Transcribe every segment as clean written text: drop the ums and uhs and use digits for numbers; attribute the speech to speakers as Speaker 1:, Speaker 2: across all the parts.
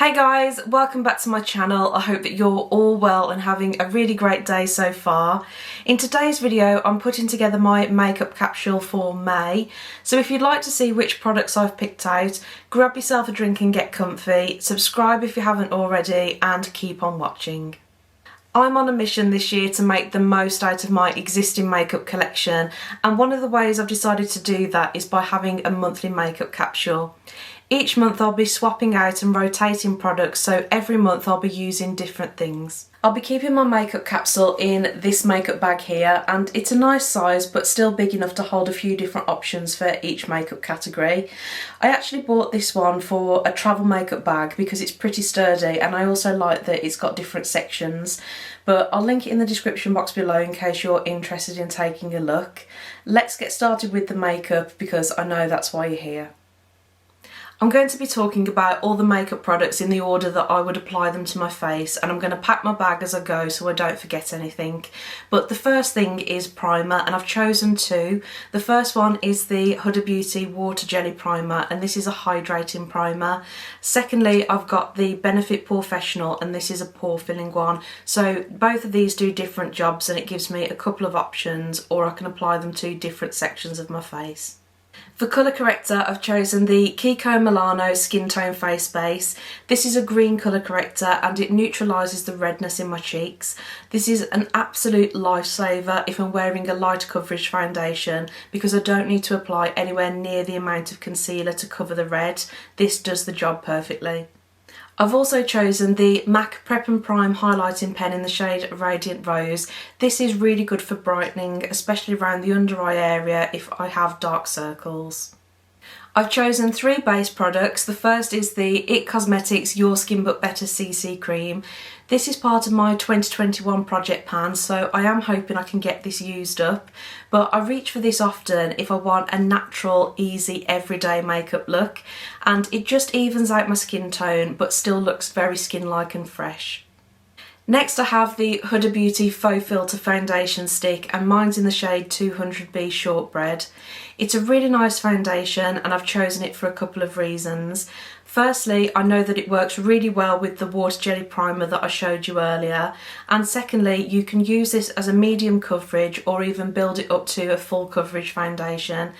Speaker 1: Hey guys, welcome back to my channel. I hope that you're all well and having a really great day so far. In today's video I'm putting together my makeup capsule for May, so if you'd like to see which products I've picked out, grab yourself a drink and get comfy, subscribe if you haven't already and keep on watching. I'm on a mission this year to make the most out of my existing makeup collection, and one of the ways I've decided to do that is by having a monthly makeup capsule. Each month I'll be swapping out and rotating products, so every month I'll be using different things. I'll be keeping my makeup capsule in this makeup bag here, and it's a nice size but still big enough to hold a few different options for each makeup category. I actually bought this one for a travel makeup bag because it's pretty sturdy, and I also like that it's got different sections, but I'll link it in the description box below in case you're interested in taking a look. Let's get started with the makeup because I know that's why you're here. I'm going to be talking about all the makeup products in the order that I would apply them to my face, and I'm going to pack my bag as I go so I don't forget anything. But the first thing is primer, and I've chosen two. The first one is the Huda Beauty Water Jelly Primer, and this is a hydrating primer. Secondly, I've got the Benefit Porefessional, and this is a pore filling one. So both of these do different jobs and it gives me a couple of options, or I can apply them to different sections of my face. For colour corrector, I've chosen the Kiko Milano Skin Tone Face Base. This is a green colour corrector and it neutralises the redness in my cheeks. This is an absolute lifesaver if I'm wearing a light coverage foundation because I don't need to apply anywhere near the amount of concealer to cover the red. This does the job perfectly. I've also chosen the MAC Prep and Prime highlighting pen in the shade Radiant Rose. This is really good for brightening, especially around the under eye area if I have dark circles. I've chosen three base products. The first is the IT Cosmetics Your Skin But Better CC Cream. This is part of my 2021 project pan, so I am hoping I can get this used up, but I reach for this often if I want a natural, easy, everyday makeup look, and it just evens out my skin tone but still looks very skin-like and fresh. Next I have the Huda Beauty Faux Filter Foundation Stick, and mine's in the shade 200B Shortbread. It's a really nice foundation and I've chosen it for a couple of reasons. Firstly, I know that it works really well with the water jelly primer that I showed you earlier, and secondly, you can use this as a medium coverage or even build it up to a full coverage foundation.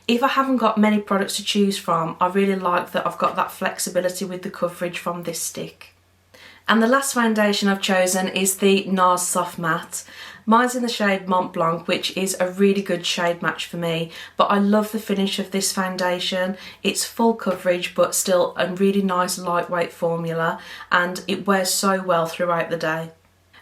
Speaker 1: If I haven't got many products to choose from, I really like that I've got that flexibility with the coverage from this stick. And the last foundation I've chosen is the Nars Soft Matte. Mine's in the shade Mont Blanc, which is a really good shade match for me, but I love the finish of this foundation. It's full coverage but still a really nice lightweight formula, and it wears so well throughout the day.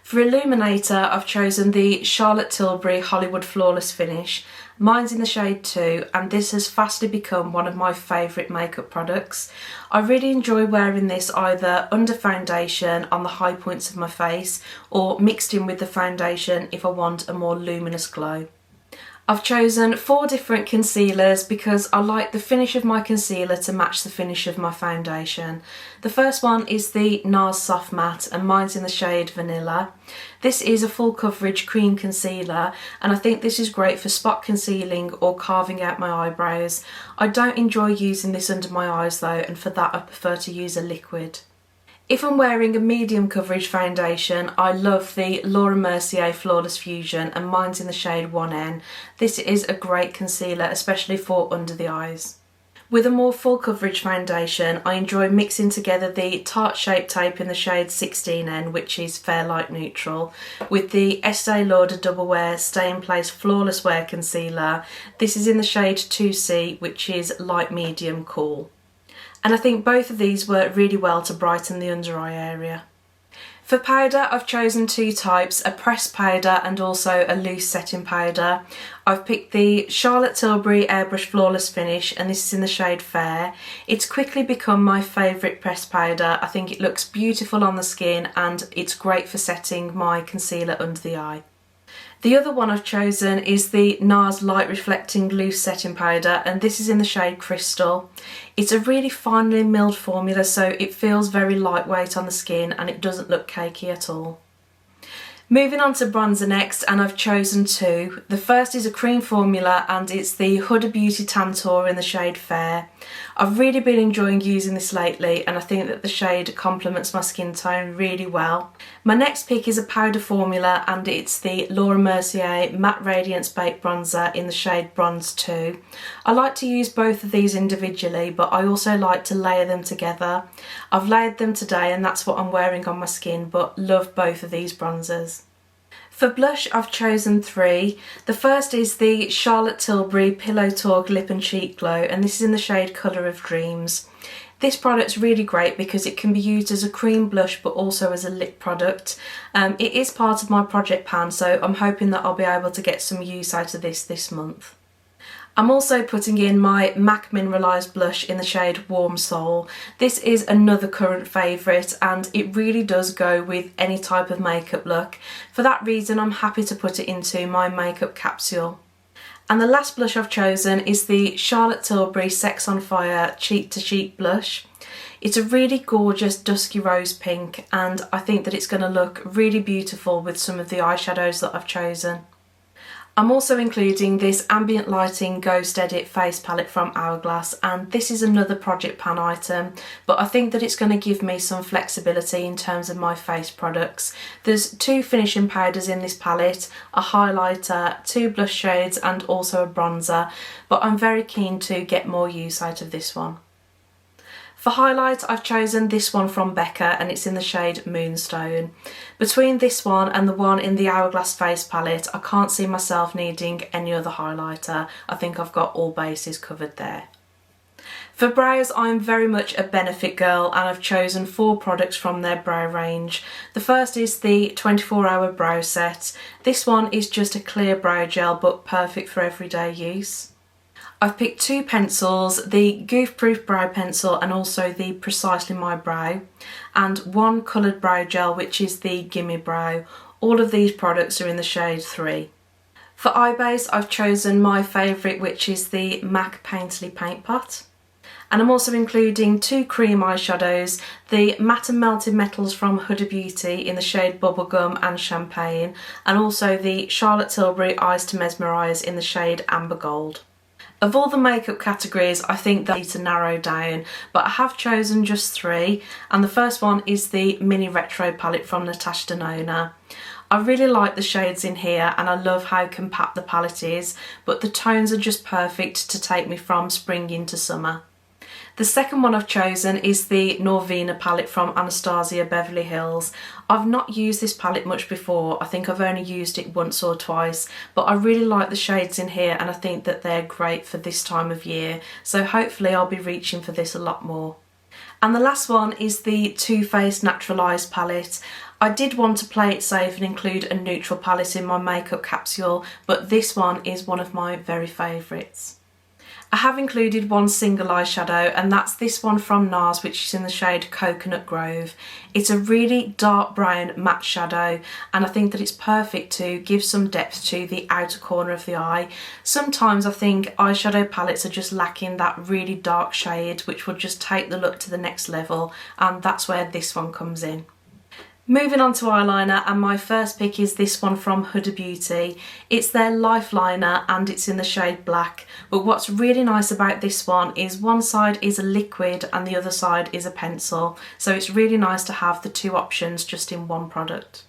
Speaker 1: For Illuminator, I've chosen the Charlotte Tilbury Hollywood Flawless Finish. Mine's in the shade 2, and this has fastly become one of my favourite makeup products. I really enjoy wearing this either under foundation on the high points of my face or mixed in with the foundation if I want a more luminous glow. I've chosen 4 different concealers because I like the finish of my concealer to match the finish of my foundation. The first one is the Nars Soft Matte, and mine's in the shade Vanilla. This is a full coverage cream concealer, and I think this is great for spot concealing or carving out my eyebrows. I don't enjoy using this under my eyes though, and for that I prefer to use a liquid. If I'm wearing a medium coverage foundation, I love the Mercier Flawless Fusion, and mine's in the shade 1N. This is a great concealer, especially for under the eyes. With a more full coverage foundation, I enjoy mixing together the Tarte Shape Tape in the shade 16N, which is fair light neutral, with the Estee Lauder Double Wear Stay in Place Flawless Wear Concealer. This is in the shade 2C, which is light medium cool. And I think both of these work really well to brighten the under eye area. For powder, I've chosen 2 types, a pressed powder and also a loose setting powder. I've picked the Charlotte Tilbury Airbrush Flawless Finish, and this is in the shade Fair. It's quickly become my favourite pressed powder. I think it looks beautiful on the skin and it's great for setting my concealer under the eye. The other one I've chosen is the Nars Light Reflecting Loose Setting Powder, and this is in the shade Crystal. It's a really finely milled formula, so it feels very lightweight on the skin and it doesn't look cakey at all. Moving on to bronzer next, and I've chosen 2. The first is a cream formula and it's the Huda Beauty Tantour in the shade Fair. I've really been enjoying using this lately, and I think that the shade complements my skin tone really well. My next pick is a powder formula, and it's the Laura Mercier Matte Radiance Baked Bronzer in the shade Bronze 2. I like to use both of these individually, but I also like to layer them together. I've layered them today and that's what I'm wearing on my skin, but love both of these bronzers. For blush, I've chosen 3. The first is the Charlotte Tilbury Pillow Talk Lip and Cheek Glow, and this is in the shade Colour of Dreams. This product's really great because it can be used as a cream blush but also as a lip product. It is part of my project pan, so I'm hoping that I'll be able to get some use out of this month. I'm also putting in my MAC Mineralized Blush in the shade Warm Soul. This is another current favourite, and it really does go with any type of makeup look. For that reason, I'm happy to put it into my makeup capsule. And the last blush I've chosen is the Charlotte Tilbury Sex on Fire Cheek to Cheek Blush. It's a really gorgeous dusky rose pink, and I think that it's going to look really beautiful with some of the eyeshadows that I've chosen. I'm also including this Ambient Lighting Ghost Edit face palette from Hourglass, and this is another project pan item, but I think that it's going to give me some flexibility in terms of my face products. There's 2 finishing powders in this palette, a highlighter, 2 blush shades and also a bronzer, but I'm very keen to get more use out of this one. For highlight, I've chosen this one from Becca, and it's in the shade Moonstone. Between this one and the one in the Hourglass face palette, I can't see myself needing any other highlighter. I think I've got all bases covered there. For brows, I'm very much a Benefit girl, and I've chosen 4 products from their brow range. The first is the 24-hour brow set. This one is just a clear brow gel but perfect for everyday use. I've picked 2 pencils, the Goof Proof Brow Pencil and also the Precisely My Brow, and 1 coloured brow gel which is the Gimme Brow. All of these products are in the shade 3. For eye base, I've chosen my favourite, which is the MAC Painterly Paint Pot. And I'm also including 2 cream eyeshadows, the Matte and Melted Metals from Huda Beauty in the shade Bubblegum and Champagne, and also the Charlotte Tilbury Eyes to Mesmerise in the shade Amber Gold. Of all the makeup categories, I think they need to narrow down, but I have chosen just 3, and the first one is the Mini Retro palette from Natasha Denona. I really like the shades in here, and I love how compact the palette is, but the tones are just perfect to take me from spring into summer. The second one I've chosen is the Norvina palette from Anastasia Beverly Hills. I've not used this palette much before. I think I've only used it once or twice, but I really like the shades in here, and I think that they're great for this time of year, so hopefully I'll be reaching for this a lot more. And the last one is the Too Faced Naturalized palette. I did want to play it safe and include a neutral palette in my makeup capsule, but this one is one of my very favourites. I have included 1 single eyeshadow, and that's this one from Nars, which is in the shade Coconut Grove. It's a really dark brown matte shadow, and I think that it's perfect to give some depth to the outer corner of the eye. Sometimes I think eyeshadow palettes are just lacking that really dark shade, which will just take the look to the next level, and that's where this one comes in. Moving on to eyeliner, and my first pick is this one from Huda Beauty. It's their Life Liner and it's in the shade Black, but what's really nice about this one is one side is a liquid and the other side is a pencil, so it's really nice to have the 2 options just in one product.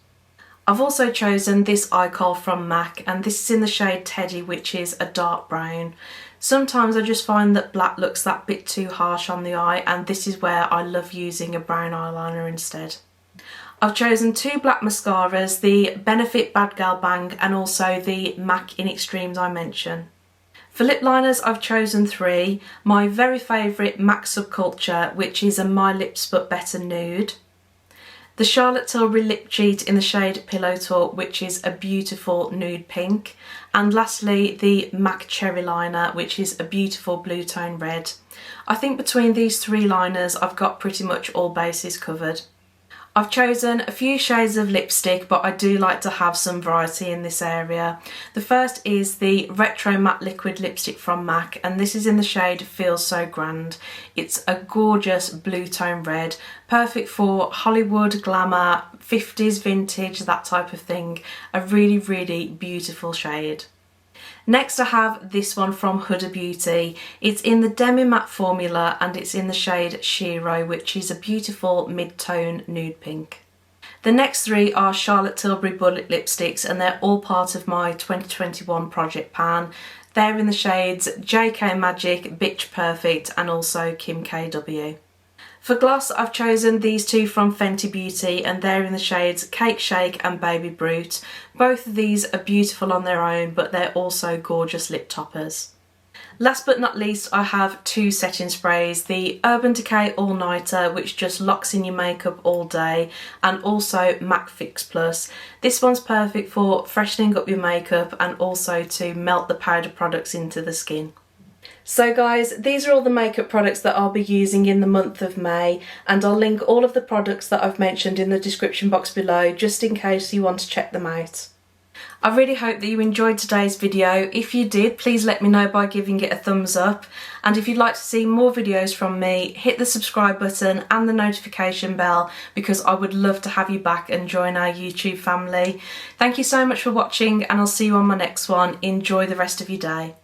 Speaker 1: I've also chosen this eye kohl from MAC, and this is in the shade Teddy, which is a dark brown. Sometimes I just find that black looks that bit too harsh on the eye, and this is where I love using a brown eyeliner instead. I've chosen 2 black mascaras, the Benefit Bad Gal Bang and also the MAC in Extreme Dimension. For lip liners, I've chosen 3. My very favourite MAC Subculture, which is a My Lips But Better nude. The Charlotte Tilbury Lip Cheat in the shade Pillow Talk, which is a beautiful nude pink. And lastly, the MAC Cherry Liner, which is a beautiful blue tone red. I think between these 3 liners, I've got pretty much all bases covered. I've chosen a few shades of lipstick, but I do like to have some variety in this area. The first is the Retro Matte Liquid Lipstick from MAC, and this is in the shade Feels So Grand. It's a gorgeous blue tone red, perfect for Hollywood, glamour, 50s vintage, that type of thing. A really, really beautiful shade. Next I have this one from Huda Beauty. It's in the Demi Matte formula and it's in the shade Shiro, which is a beautiful mid-tone nude pink. The next three are Charlotte Tilbury Bullet lipsticks and they're all part of my 2021 project pan. They're in the shades JK Magic, Bitch Perfect and also Kim KW. For gloss I've chosen these two from Fenty Beauty and they're in the shades Cake Shake and Baby Brute. Both of these are beautiful on their own but they're also gorgeous lip toppers. Last but not least I have two setting sprays, the Urban Decay All Nighter which just locks in your makeup all day and also MAC Fix Plus. This one's perfect for freshening up your makeup and also to melt the powder products into the skin. So guys, these are all the makeup products that I'll be using in the month of May and I'll link all of the products that I've mentioned in the description box below just in case you want to check them out. I really hope that you enjoyed today's video. If you did, please let me know by giving it a thumbs up, and if you'd like to see more videos from me, hit the subscribe button and the notification bell because I would love to have you back and join our YouTube family. Thank you so much for watching and I'll see you on my next one. Enjoy the rest of your day.